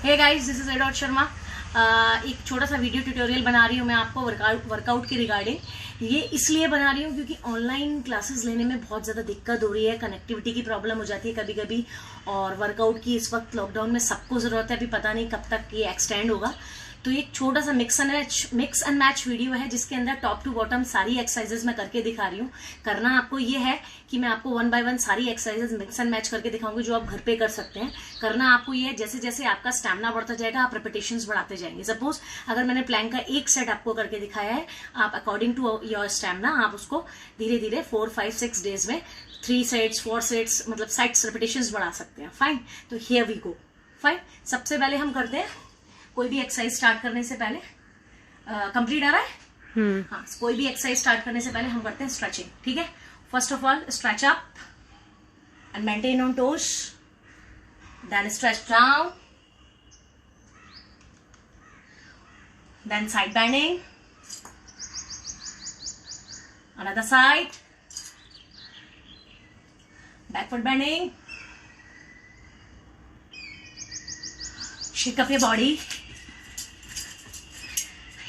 Hey guys, this is एडॉट शर्मा। एक छोटा सा वीडियो ट्यूटोरियल बना रही हूँ मैं आपको वर्कआउट के रिगार्डिंग। ये इसलिए बना रही हूँ क्योंकि ऑनलाइन क्लासेस लेने में बहुत ज़्यादा दिक्कत हो रही है, कनेक्टिविटी की प्रॉब्लम हो जाती है कभी कभी, और वर्कआउट की इस वक्त लॉकडाउन में सबको ज़रूरत है। अभी पता नहीं कब तक ये एक्सटेंड होगा। तो एक छोटा सा मिक्स एंड मैच वीडियो है जिसके अंदर टॉप टू बॉटम सारी एक्सरसाइजेज मैं करके दिखा रही हूँ। करना आपको ये है कि मैं आपको 1 बाय 1 सारी एक्सरसाइजेज मिक्स एंड मैच करके दिखाऊंगी जो आप घर पे कर सकते हैं। करना आपको ये है, जैसे जैसे आपका स्टैमिना बढ़ता जाएगा आप रिपीटेशंस बढ़ाते जाएंगे। सपोज अगर मैंने प्लैंक का एक सेट आपको करके दिखाया है, आप अकॉर्डिंग टू योर स्टैमिना आप उसको धीरे धीरे 4, 5, 6 डेज में 3 सेट्स 4 सेट्स मतलब सेट्स रिपीटेशंस बढ़ा सकते हैं। फाइन, तो हियर वी गो। फाइन, सबसे पहले हम करते हैं कोई भी एक्सरसाइज स्टार्ट करने से पहले कंप्लीट आ रहा है। हाँ, कोई भी एक्सरसाइज स्टार्ट करने से पहले हम करते हैं स्ट्रेचिंग। ठीक है, first of all stretch up and maintain on toes, then stretch down, then side bending, another side, backward bending, shake up your body.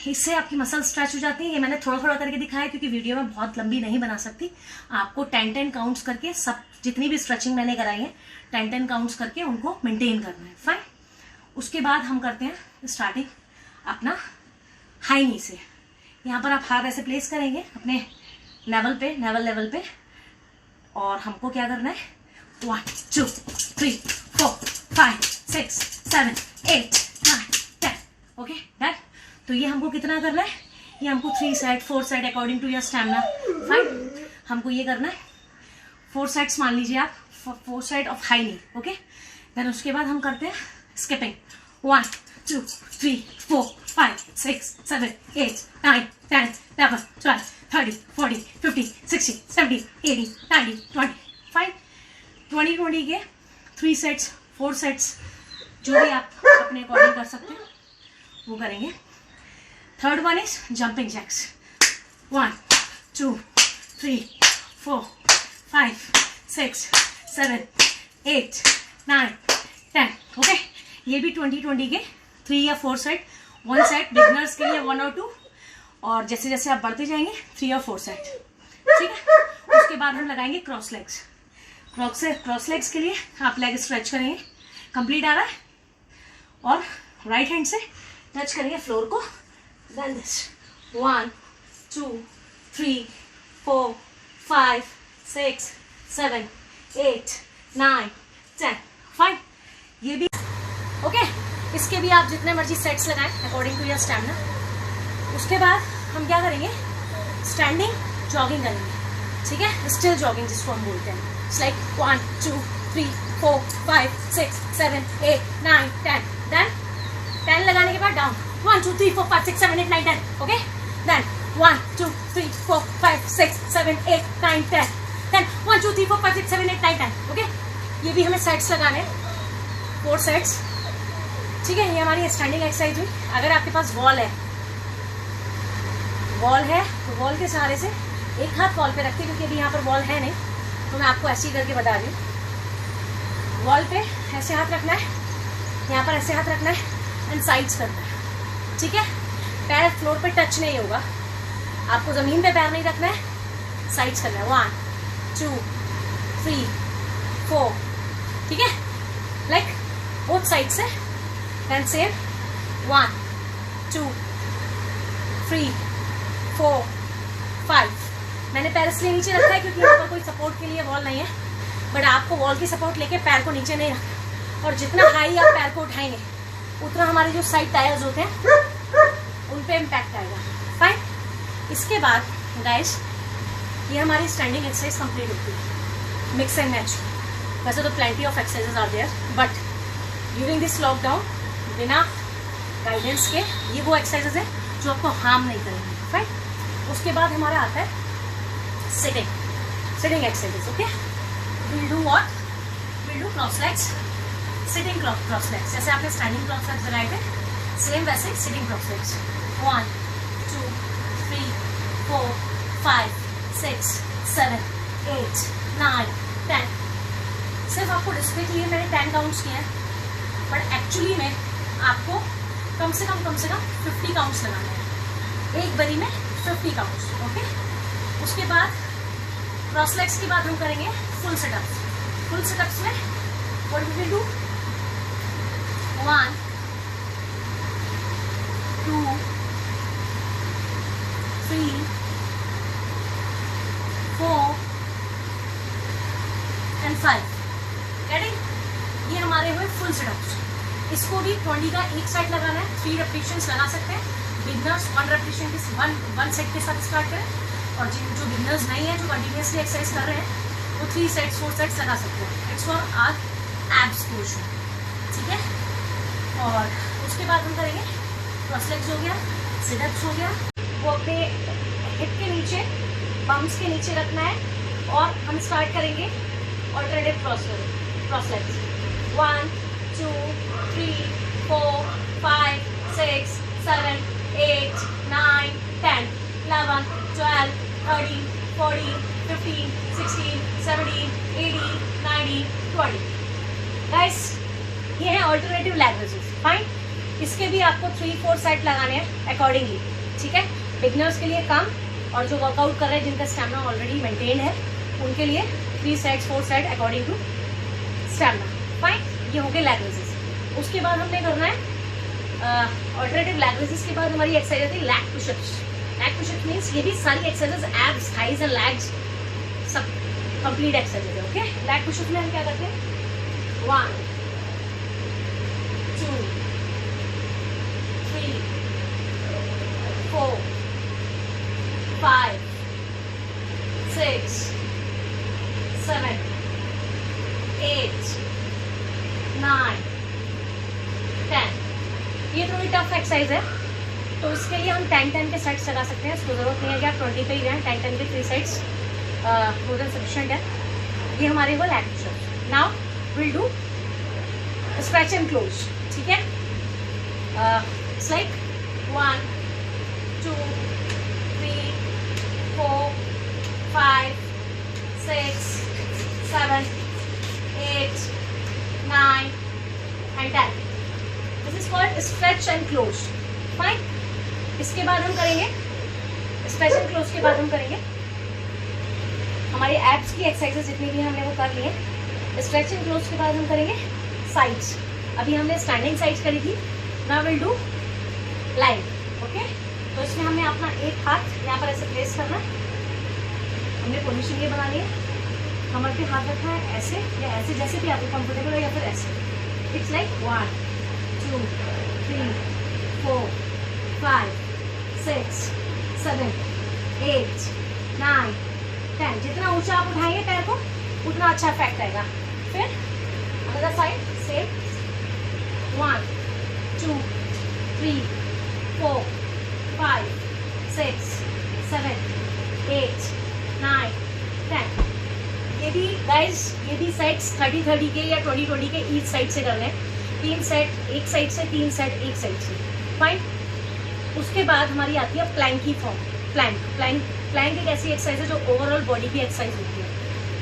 इससे आपकी मसल स्ट्रेच हो जाती है। ये मैंने थोड़ा थोड़ा करके दिखाया क्योंकि वीडियो में बहुत लंबी नहीं बना सकती। आपको 10 काउंट्स करके सब जितनी भी स्ट्रेचिंग मैंने कराई है 10 काउंट्स करके उनको मेंटेन करना है। फाइन, उसके बाद हम करते हैं स्टार्टिंग अपना हाई नी से। यहाँ पर आप हाथ ऐसे प्लेस करेंगे अपने नेवल लेवल पे, और हमको क्या करना है 1, 2, 3, 4, 5, 6, 7, 8, 9, 10। Okay done. तो ये हमको कितना करना है, ये हमको 3 set 4 set according to your stamina. Fine, हमको ये करना है 4 सेट्स मान लीजिए आप, 4 set of high knee. Okay, then उसके बाद हम करते हैं स्किपिंग 1, 2, 3, 4, 5, 6, 7, 8, 9, 10, 11, 12, 13, 14, 15, 16, 17, 18, 19, 20। फाइन, 20 के 3 सेट्स 4 सेट्स जो भी आप अपने अकॉर्डिंग कर सकते हैं वो करेंगे। Third one is jumping jacks 1, 2, 3, 4, 5, 6, 7, 8, 9, 10। Okay, ये भी 20 के 3 या 4 सेट। 1 सेट बिगिनर्स के लिए 1 और 2, और जैसे जैसे आप बढ़ते जाएंगे 3 और 4 सेट। ठीक है, उसके बाद हम लगाएंगे क्रॉस लेग्स। क्रॉस लेग्स के लिए आप लेग स्ट्रेच करेंगे, कंप्लीट आ रहा है, और राइट हैंड से टच करेंगे फ्लोर को। Then this 1, 2, 3, 4, 5, 6, 7, 8, 9, 10। फाइन, ये भी ओके। इसके भी आप जितने मर्जी सेट्स लगाएं अकॉर्डिंग टू योर स्टैमिना। उसके बाद हम क्या करेंगे, स्टैंडिंग जॉगिंग करेंगे। ठीक है, स्टिल जॉगिंग जिसको हम बोलते हैं। It's like 1, 2, 3, 4, 5, 6, 7, 8, 9, 10। देन 10 लगाने के बाद down 1, 2, 3, 4, 5, 6, 7, 8, 9, 10। Okay, then 1, 2, 3, 4, 5, 6, 7, 8, 9, 10। Then 1, 2, 3, 4, 5, 6, 7, 8, 9, 10। Okay, ये भी हमें सेट्स लगाने हैं, 4 सेट्स। ठीक है, ये हमारी स्टैंडिंग एक्सरसाइज हुई। अगर आपके पास वॉल है तो वॉल के सहारे से एक हाथ वॉल पे रखते, क्योंकि अभी यहाँ पर वॉल है नहीं तो मैं आपको ऐसे ही करके बता रही हूँ। वॉल पे ऐसे हाथ रखना है, यहाँ पर ऐसे हाथ रखना है एंड साइड्स करना है। ठीक है, पैर फ्लोर पे टच नहीं होगा, आपको जमीन पे पैर नहीं रखना है, साइड्स करना है 1, 2, 3, 4। ठीक है, लाइक बोथ साइड से। Then same 1, 2, 3, 4, 5। मैंने पैर इसलिए नीचे रखा है क्योंकि यहाँ पर कोई सपोर्ट के लिए वॉल नहीं है, बट आपको वॉल की सपोर्ट लेके पैर को नीचे नहीं रखना, और जितना हाई आप पैर को उठाएंगे उतना हमारे जो साइड टायर्स होते हैं उन पे इम्पैक्ट आएगा। फाइन, इसके बाद गाइस ये हमारी स्टैंडिंग एक्सरसाइज कंप्लीट होती है, मिक्स एंड मैच। वैसे तो plenty of exercises are there, but during this lockdown बिना गाइडेंस के ये वो एक्सरसाइजेज है जो आपको हार्म नहीं करेंगे। फाइन, उसके बाद हमारा आता है sitting exercises. Okay, will do what, will do cross legs, sitting cross legs. जैसे आपने स्टैंडिंग क्रॉस लेग्स लगाए थे, सेम वैसे सिटिंग क्रॉस लेग्स। 1, 2, 3, 4, 5, 6, 7, 8, 9, 10। सिर्फ आपको डिस्प्ले के लिए मैंने 10 काउंट्स किए हैं, बट एक्चुअली में आपको कम से कम 50 काउंट्स लगाना है, एक बारी में 50 काउंट्स। ओके, उसके बाद क्रॉस लेग्स के बाद हम करेंगे फुल सेटअप्स। फुल सेटअप्स में what we will do, 1 2 3 4 and 5। Ready, ये हमारे हुए फुल सेटअप्स। इसको भी 20 का एक साइड लगाना है, 3 रेपिटेशंस लगा सकते हैं। बिगनर्स 1 रेपिटेशन के वन सेट के साथ स्टार्ट करें, और जो बिगनर्स नहीं है, जो कंटिन्यूसली एक्सरसाइज कर रहे हैं, वो 3 सेट्स 4 सेट्स लगा सकते हैं। It's for our abs portion, ठीक है। और उसके बाद हम करेंगे क्रॉस लेग्स हो गया, सिटअप्स हो गया, वो अपने हिप के नीचे, बम्स के नीचे रखना है। और हम स्टार्ट करेंगे ऑल्टरनेटिव क्रॉस लेग्स। 1 2 3 4 5 6 7 8 9 10 11 12 13 14 15 16 17 18 19 20। गाइस, ये है ऑल्टरनेटिव लैग रेजेस। फाइन, इसके भी आपको 3-4 सेट लगाने हैं अकॉर्डिंगली, ठीक है। बिगनर्स के लिए कम, और जो वर्कआउट कर रहे हैं, जिनका स्टैमिना ऑलरेडी मेंटेन है, उनके लिए 3 sets 4 set according to stamina. Fine, ये हो गए लैग रेजेस। उसके बाद हमने करना है ऑल्टरनेटिव लैग रेजेस के बाद हमारी एक्सरसाइज होती है leg pushups. Leg pushups means ये भी सारी exercise abs, thighs and legs सब कंप्लीट एक्सरसाइज है। ओके, लैग पुशअप में हम क्या करते हैं, 1 2 3 4 5 6 7 8 9 10। ये थोड़ी टफ एक्सरसाइज है, तो इसके लिए हम 10-10 के सेट्स लगा सकते हैं। इसको जरूरत नहीं है कि आप 20 पे ही जाएं, 10-10 के 3 सेट्स मोर देन सफिशिएंट है। ये हमारे वो leg pushup. Now will do stretch and close, ठीक है। It's like 1 2 3 4 5 6 7 8 9 and 10। This is called stretch and close. Fine, इसके बाद हम करेंगे स्ट्रेच एंड क्लोज के बाद हम करेंगे हमारी एब्स की एक्सरसाइजेस जितनी भी हमने वो कर ली है। स्ट्रेच एंड क्लोज के बाद हम करेंगे साइड्स। अभी हमने स्टैंडिंग साइड्स करी थी, now will do line. Okay, तो इसमें हमने अपना एक हाथ यहाँ पर ऐसे प्लेस करना है। हमने पोजीशन ये बना ली है, कमर पे हाथ रखना है ऐसे या ऐसे, जैसे भी आपको कंफर्टेबल हो, या फिर ऐसे। It's like 1 2 3 4 5 6 7 8 9 10। जितना ऊंचा आप उठाएंगे पैर को, उतना अच्छा इफेक्ट आएगा। फिर अदर साइड सेम, 1 2 3 4 5 6 7 8 9 10। ये भी गाइज, ये भी सेट्स 30-30 के या 20-20 के ईच साइड से कर रहे हैं। 3 सेट एक साइड से, 3 सेट एक साइड से। फाइन, उसके बाद हमारी आती है प्लैंक की फॉर्म। प्लैंक एक ऐसी एक्सरसाइज है जो ओवरऑल बॉडी की एक्सरसाइज होती है।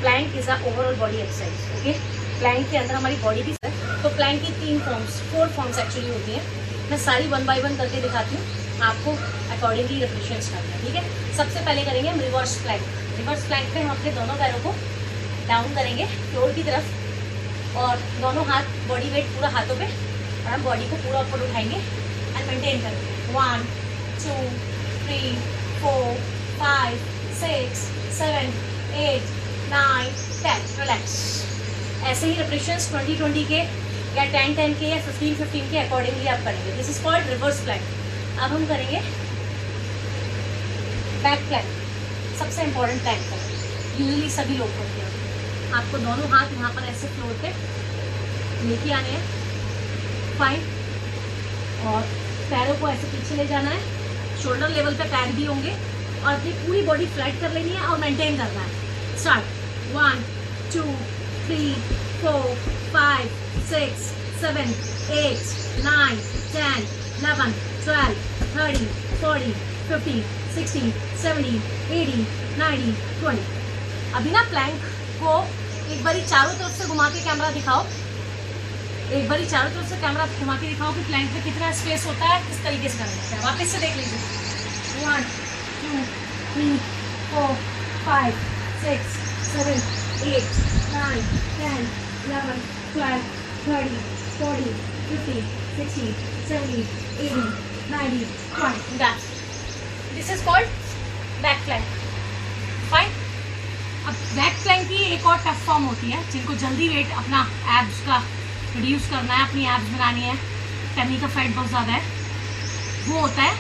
Plank is a overall body exercise. Okay, plank के अंदर हमारी बॉडी भी, तो प्लैंक की 4 फॉर्म्स एक्चुअली होती हैं। मैं सारी 1 बाय 1 करके दिखाती हूँ, आपको अकॉर्डिंगली रेपिटेशंस करना है, ठीक है। सबसे पहले करेंगे हम रिवर्स प्लैंक। रिवर्स प्लैंक पे हम अपने दोनों पैरों को डाउन करेंगे फ्लोर की तरफ, और दोनों हाथ, बॉडी वेट पूरा हाथों पे, और हम बॉडी को पूरा ऊपर उठाएंगे एंड मेंटेन करेंगे। 1 2 3 4 5 6 7 8 9 10। रिलैक्स। ऐसे ही रेपिटेशंस 20-20 के या 10-10 के या 15-15 के अकॉर्डिंगली आप करेंगे। This is called reverse plank. अब हम करेंगे बैक प्लैंक, सबसे इंपॉर्टेंट प्लैंक है, यूजुअली सभी लोग करते हैं। आपको दोनों हाथ यहाँ पर ऐसे फ्लोर पे लेके आने हैं, फाइन, और पैरों को ऐसे पीछे ले जाना है। शोल्डर लेवल पे पैर भी होंगे, और अपनी पूरी बॉडी फ्लैट कर लेनी है और मेंटेन करना है। स्टार्ट 1 2 3 4 5 6 7 8 9 10 11 12 13 14 15 16 17 18 19 20। अभी ना प्लैंक को एक बारी चारों तरफ से घुमा के कैमरा दिखाओ। एक बार चारों तरफ से कैमरा घुमा के दिखाओ कि प्लैंक में कितना स्पेस होता है, किस तरीके से करना होता है। वापस से देख लीजिए। 1 2 3 4 5 6 7 8 9 10 11 12 13 14 15 16 17 18 19 20 That's this is called back plank. Fine. अब बैक प्लैंक की एक और टफ फॉर्म होती है, जिनको जल्दी वेट अपना एब्स का रिड्यूस करना है, अपनी एब्स बनानी है, टमी का फैट बहुत ज़्यादा है, वो होता है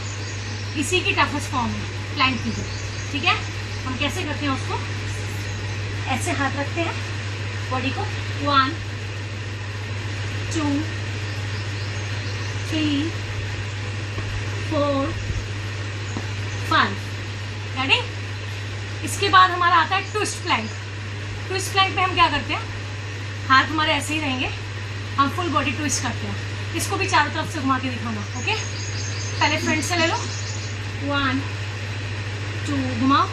इसी की टफेस्ट फॉर्म है प्लैंक की। ठीक है, हम कैसे करते हैं उसको, ऐसे हाथ रखते हैं बॉडी को, 1 2 3 4 5 रेडी। इसके बाद हमारा आता है ट्विस्ट प्लैंक। ट्विस्ट प्लैंक में हम क्या करते हैं, हाथ हमारे ऐसे ही रहेंगे, हम फुल बॉडी ट्विस्ट करते हैं। इसको भी चारों तरफ से घुमा के दिखाना। ओके, पहले फ्रंट से ले लो, 1 2 घुमाओ,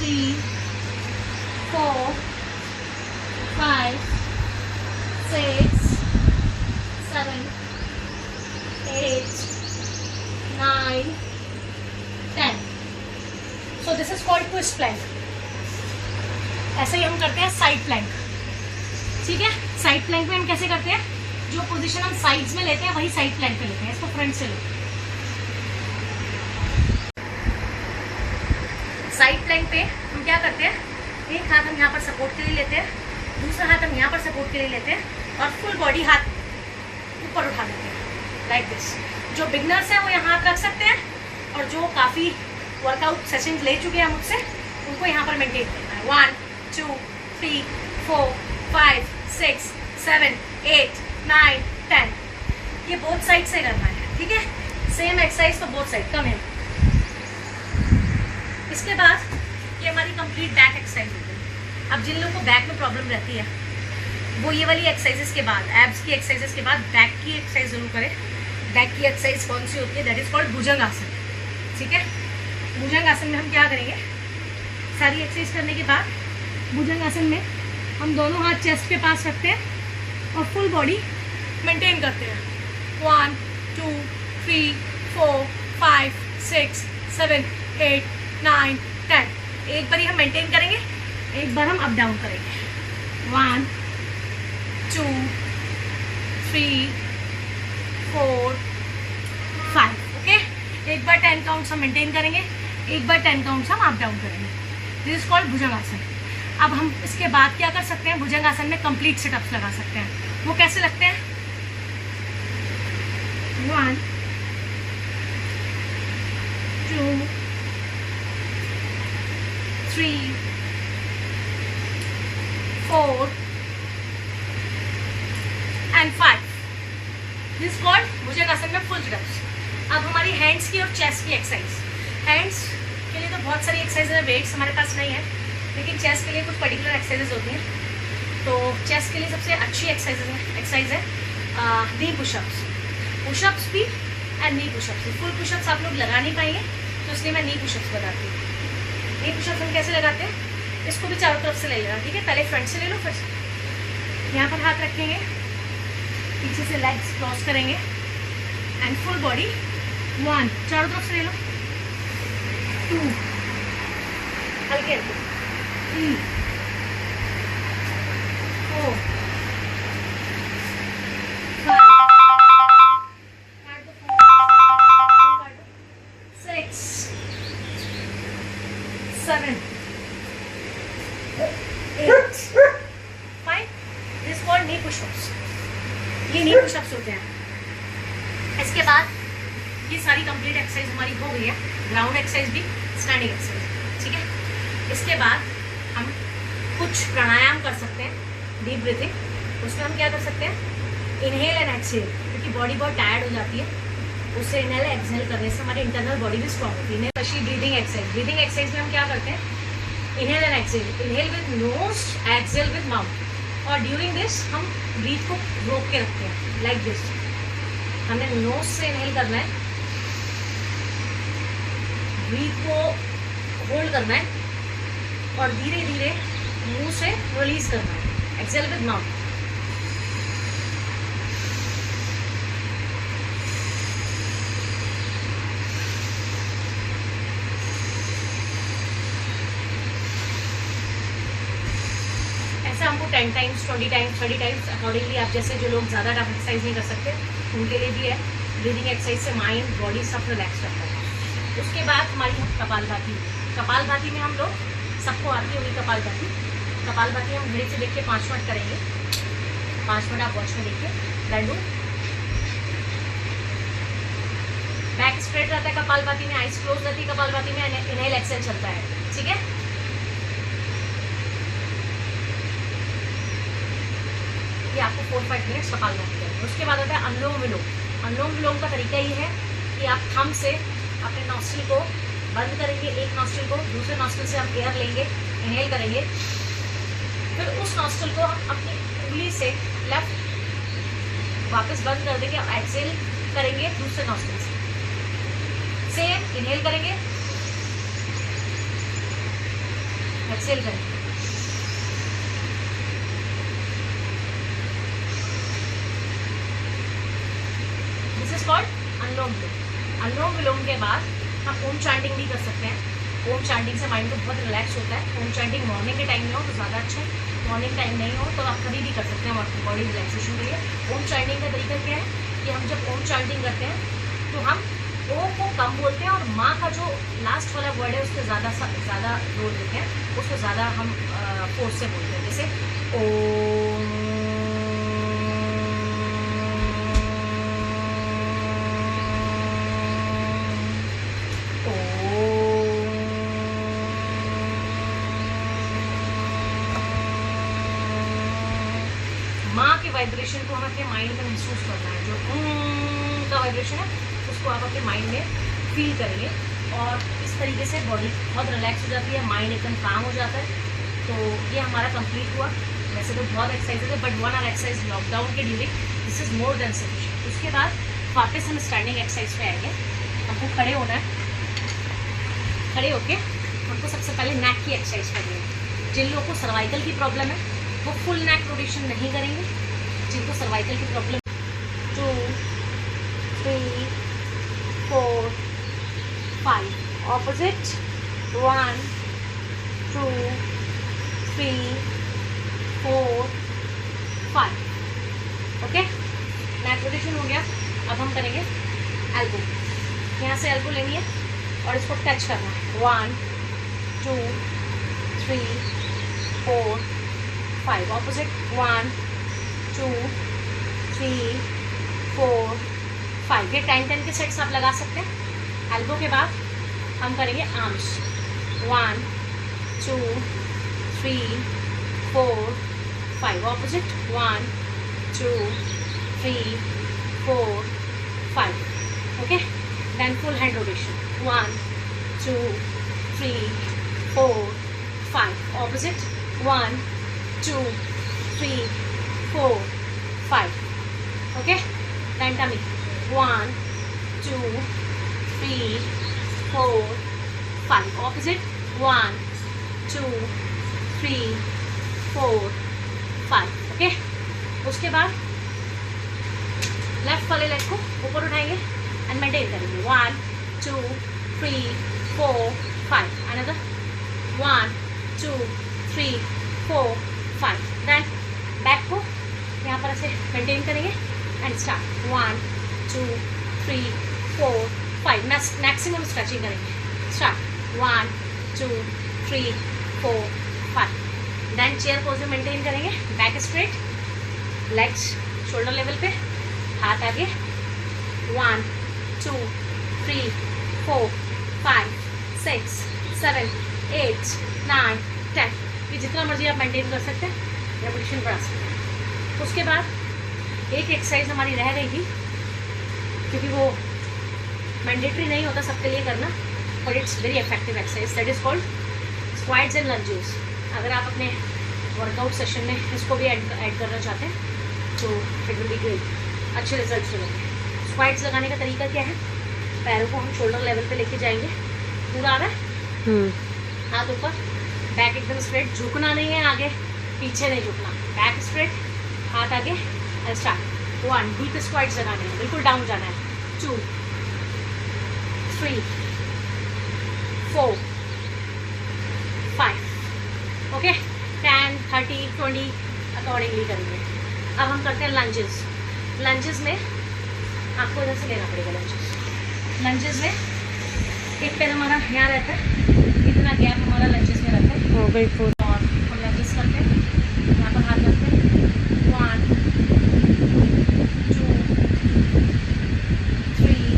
3 4 5 6 7 8 9 10। So this is called twist plank. ऐसे ही हम करते हैं साइड प्लैंक। ठीक है, साइड प्लैंक में हम कैसे करते हैं, जो पोजीशन हम साइड्स में लेते हैं वही साइड प्लैंक पे लेते हैं। इसको फ्रंट से लो। साइड प्लैंक पे हम क्या करते हैं, एक हाथ हम यहाँ पर सपोर्ट के लिए लेते हैं, दूसरा हाथ हम यहाँ पर सपोर्ट के लिए लेते हैं और फुल बॉडी हाथ ऊपर उठा देते हैं लाइक दिस। जो बिगनर्स हैं वो यहाँ हाथ रख सकते हैं, और जो काफ़ी वर्कआउट सेशंस ले चुके हैं मुझसे, उनको यहाँ पर मेंटेन करना है। 1 2 3 4 5 6 7 8 9 10। ये बोथ साइड से करना है। ठीक है, सेम एक्सरसाइज तो बोथ साइड। कम है। इसके बाद ये हमारी कंप्लीट बैक एक्सरसाइज होती है। अब जिन लोगों को बैक में प्रॉब्लम रहती है, वो ये वाली एक्सरसाइजेस के बाद, एब्स की एक्सरसाइजेस के बाद बैक की एक्सरसाइज जरूर करें। बैक की एक्सरसाइज कौन सी होती है, दैट इज कॉल्ड भुजंग आसन। ठीक है, भुजंग आसन में हम क्या करेंगे, सारी एक्सरसाइज करने के बाद भुजंग आसन में हम दोनों हाथ चेस्ट के पास रखते हैं और फुल बॉडी मेंटेन करते हैं। 1 2 3 4 5 6 7 8 9 10। एक बार ही हम मेंटेन करेंगे, एक बार हम अप डाउन करेंगे। 1 2 3 4 5। ओके, एक बार 10 काउंट्स हम मेंटेन करेंगे, एक बार 10 काउंट्स हम अप डाउन करेंगे। दिस इज कॉल्ड भुजंग आसन। अब हम इसके बाद क्या कर सकते हैं, भुजंग आसन में कंप्लीट सिटअप्स लगा सकते हैं। वो कैसे लगते हैं, 1 2 3 4 and 5। दिस इज कॉल्ड भुजंग आसन में फुल सिटअप्स। अब हमारी हैंड्स की और चेस्ट की एक्सरसाइज। हैंड्स के लिए तो बहुत सारी एक्सरसाइज है, वेट्स हमारे पास नहीं है, लेकिन चेस्ट के लिए कुछ पर्टिकुलर एक्सरसाइजेज होती हैं। तो चेस्ट के लिए सबसे अच्छी एक्सरसाइज है नी पुशअप्स। पुशअप्स भी एंड नी पुशअप्स भी। फुल पुशअप्स आप लोग लगा नहीं पाएंगे, तो इसलिए मैं नी पुशअप्स बताती हूँ। नी पुशअप्स हम कैसे लगाते हैं, इसको भी चारों तरफ से ले लेना। ठीक है, पहले फ्रंट से ले लो, फिर यहाँ पर हाथ रखेंगे, पीछे से लेग्स क्रॉस करेंगे एंड फुल बॉडी 1, चारों तरफ से ले लो, 2, हल्के हल्के, 3 4 5 6 7 8 5। This called knee pushups. ये नी पुशअप्स होते हैं। इसके बाद ये सारी कंप्लीट एक्सरसाइज हमारी हो गई है, ग्राउंड एक्सरसाइज भी, स्टैंडिंग एक्सरसाइज। ठीक है, इसके बाद हम कुछ प्राणायाम कर सकते हैं, डीप ब्रीथिंग। उसमें हम क्या कर सकते हैं, इनहेल एंड एक्सहेल, क्योंकि बॉडी बहुत टायर्ड हो जाती है, उससे इनहेल एक्सहेल करने से हमारी इंटरनल बॉडी भी स्ट्रॉन्ग होती है। Specially breathing exercise. Breathing exercise में हम क्या करते हैं, inhale and exhale. Inhale with nose, exhale with mouth, और ड्यूरिंग दिस हम ब्रीथ को रोक के रखते हैं लाइक दिस। हमने नोज से इनहेल करना है, ब्रीथ को होल्ड करना है, और धीरे धीरे मुंह से रिलीज करना है, एक्सहेल विद माउथ। आपको 10 टाइम्स, 20 टाइम्स, 30 टाइम्स अकॉर्डिंगली, आप जैसे जो लोग ज़्यादा टफ एक्सरसाइज नहीं कर सकते उनके लिए भी है। ब्रीदिंग एक्सरसाइज से माइंड बॉडी सब रिलैक्स रहता है। उसके बाद हमारी कपालभाति। कपालभाति में हम लोग, सबको आती होगी कपालभाति। कपालभाति हम घड़ी से देखिए 5 मिनट करेंगे। 5 मिनट आप वॉच में देखिए। डंडू, बैक स्ट्रेट रहता है कपालभाति में, आइज क्लोज रहती है कपालभाति में, इनहेल एक्सहेल चलता है, ठीक है। ये आपको 4-5 मिनट्स कपालभाति करेंगे। उसके बाद आता है अनुलोम विलोम। अनुलोम विलोम का तरीका ये है कि आप थंब से अपने नॉस्ट्रिल को बंद करेंगे, एक नॉस्ट्रिल को, दूसरे नॉस्ट्रिल से हम एयर लेंगे, इनहेल करेंगे, फिर उस नॉस्ट्रिल को हम अपनी उंगली से लेफ्ट वापस बंद कर देंगे, एक्सहेल करेंगे दूसरे नॉस्ट्रिल से। सेम इनहेल करेंगे, एक्सहेल करेंगे। दिस इज कॉल्ड अनुलोम विलोम। अनुलोम विलोम के बाद हम ओम चैंटिंग भी कर सकते हैं। ओम चैंटिंग से माइंड को बहुत रिलैक्स होता है। ओम चैंटिंग मॉर्निंग के टाइम में हो तो ज़्यादा अच्छा है, मॉर्निंग टाइम नहीं हो तो आप कभी भी कर सकते हैं आपकी बॉडी रिलैक्सेशन के लिए। ओम चैंटिंग का तरीका क्या है कि हम जब ओम चैंटिंग करते हैं तो हम ओ को कम बोलते हैं और माँ का जो लास्ट वाला वर्ड है उसको ज़्यादा जोर देते हैं, उसको ज़्यादा हम फोर्स से बोलते हैं। जैसे ओम, माँ के वाइब्रेशन को हमें अपने माइंड में महसूस करना है। जो का वाइब्रेशन है उसको आप अपने माइंड में फील करेंगे और इस तरीके से बॉडी बहुत रिलैक्स हो जाती है, माइंड एकदम काम हो जाता है। तो ये हमारा कंप्लीट हुआ। वैसे तो बहुत एक्सरसाइज है बट 1 आवर एक्सरसाइज लॉकडाउन के during this is more than sufficient. उसके बाद वापस हम स्टैंडिंग एक्सरसाइज पे आएंगे। हमको खड़े होना है। खड़े होके हमको सबसे पहले नेक की एक्सरसाइज करनी है। जिन लोगों को सर्वाइकल की प्रॉब्लम है वो फुल नेक रोटेशन नहीं करेंगे। जिनको सर्वाइकल की problem 2, 3, 4, 5 opposite 1, 2, 3, 4, 5 okay. Neck rotation हो गया। अब हम करेंगे एल्बो। यहाँ से एल्बो लेनी है और इसको टच करना है। 1, 2, 3, 4, 5 ऑपोजिट 1, 2, 3, 4, 5। ये 10-10 के सेट्स आप लगा सकते हैं। एल्बो के बाद हम करेंगे arms. 1, 2, 3, 4, 5 opposite 1, 2, 3, 4, 5 okay. Then full hand rotation 1, 2, 3, 4, 5 opposite 1, 2, 3, 4, 5 okay. Then tummy 1, 2, 3, 4, 5 opposite 1, 2, 3, 4, 5 okay. उसके बाद लेफ्ट वाले लेग को ऊपर उठाएंगे एंड मेंटेन करेंगे। 1, 2, 3, 4, 5 अनदर 1, 2, 3, 4, 5। देन बैक को यहाँ पर ऐसे मेंटेन करेंगे एंड स्टार्ट 1, 2, 3, 4, 5 मैक्सिमम स्ट्रेचिंग करेंगे। स्टार्ट 1, 2, 3, 4, 5। देन चेयर पोज में मेंटेन करेंगे। Back straight, legs shoulder level पे, हाथ आगे 1, 2, 3, 4, 5, 6, 7, 8, 9, 10। ये जितना मर्जी आप मेंटेन कर सकते हैं, रेपिटेशन बढ़ा सकते हैं। उसके बाद एक एक्सरसाइज हमारी रह गई थी क्योंकि वो मैंडेटरी नहीं होता सबके लिए करना, but it's very effective exercise that is called squats and lunges. अगर आप अपने वर्कआउट सेशन में इसको भी ऐड करना चाहते हैं तो इट विल बी ग्रेट, अच्छे रिजल्ट्स मिलेंगे। स्क्वाट्स लगाने का तरीका क्या है? पैरों को हम शोल्डर लेवल पे लेके जाएंगे। पूरा आ रहा है? हाथ ऊपर, बैक एकदम स्ट्रेट, झुकना नहीं है, आगे पीछे नहीं झुकना, बैक स्ट्रेट, हाथ आगे एंड स्टार्ट। 1 डीप स्क्वाट्स लगाने हैं, बिल्कुल डाउन जाना है। 2, 3, 4, 5 ओके। 10, 30, 20, अकॉर्डिंगली करेंगे। अब हम करते हैं लंजेस। लंजेस में आपको इधर से लेना पड़ेगा। लंजेस में एक पैर हमारा यहाँ रहता है, इतना गैप हमारा लंजेस में रहता है। हो गई फुल। और हम लंजेस करते हैं, यहाँ पर हाथ रखते हैं, 1 2 3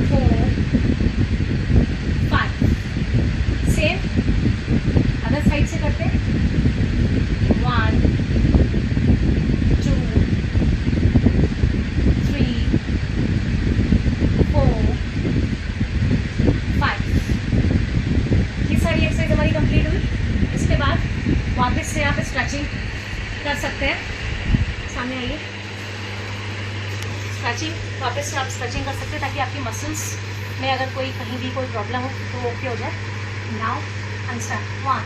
4 5। सेम अदर साइड से करते हैं, 1 2 3 4 5। ये सारी एक्सरसाइज हमारी कंप्लीट हुई। इसके बाद वापस से आप स्ट्रेचिंग कर सकते हैं। सामने आइए। स्ट्रेचिंग, वापस से आप स्ट्रेचिंग कर सकते हैं ताकि आपकी मसल्स में अगर कोई कहीं भी कोई प्रॉब्लम हो तो वो ओके हो जाए। Now and start, 1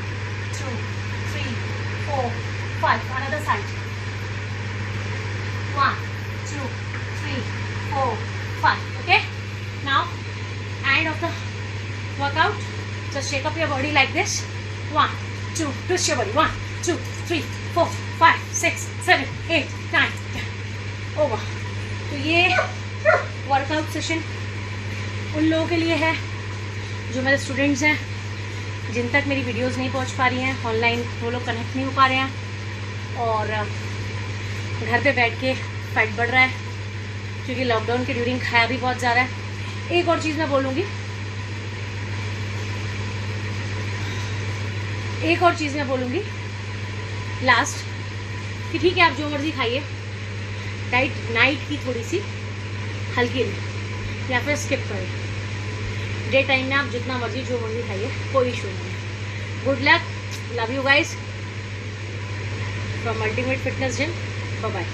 2 3 4 5। Another side, 1 2 3 4 5। Okay, now end of the workout, just shake up your body like this. 1 2, twist your body, 1 2 3 4 5 6 7 8 9 10 over। तो ये वर्कआउट सेशन उन लोगों के लिए है जो मेरे स्टूडेंट्स हैं, जिन तक मेरी वीडियोस नहीं पहुंच पा रही हैं ऑनलाइन, वो लोग कनेक्ट नहीं हो पा रहे हैं और घर पे बैठ के फैट बढ़ रहा है क्योंकि लॉकडाउन के ड्यूरिंग खाया भी बहुत जा रहा है। एक और चीज़ मैं बोलूँगी, लास्ट, कि ठीक है आप जो मर्ज़ी खाइए, डाइट नाइट की थोड़ी सी हल्की ले या फिर स्किप करें। डे टाइम में आप जितना मर्जी जो मर्जी खाइए, कोई इशू नहीं है। Good luck, love you guys from ultimate fitness gym. Bye bye.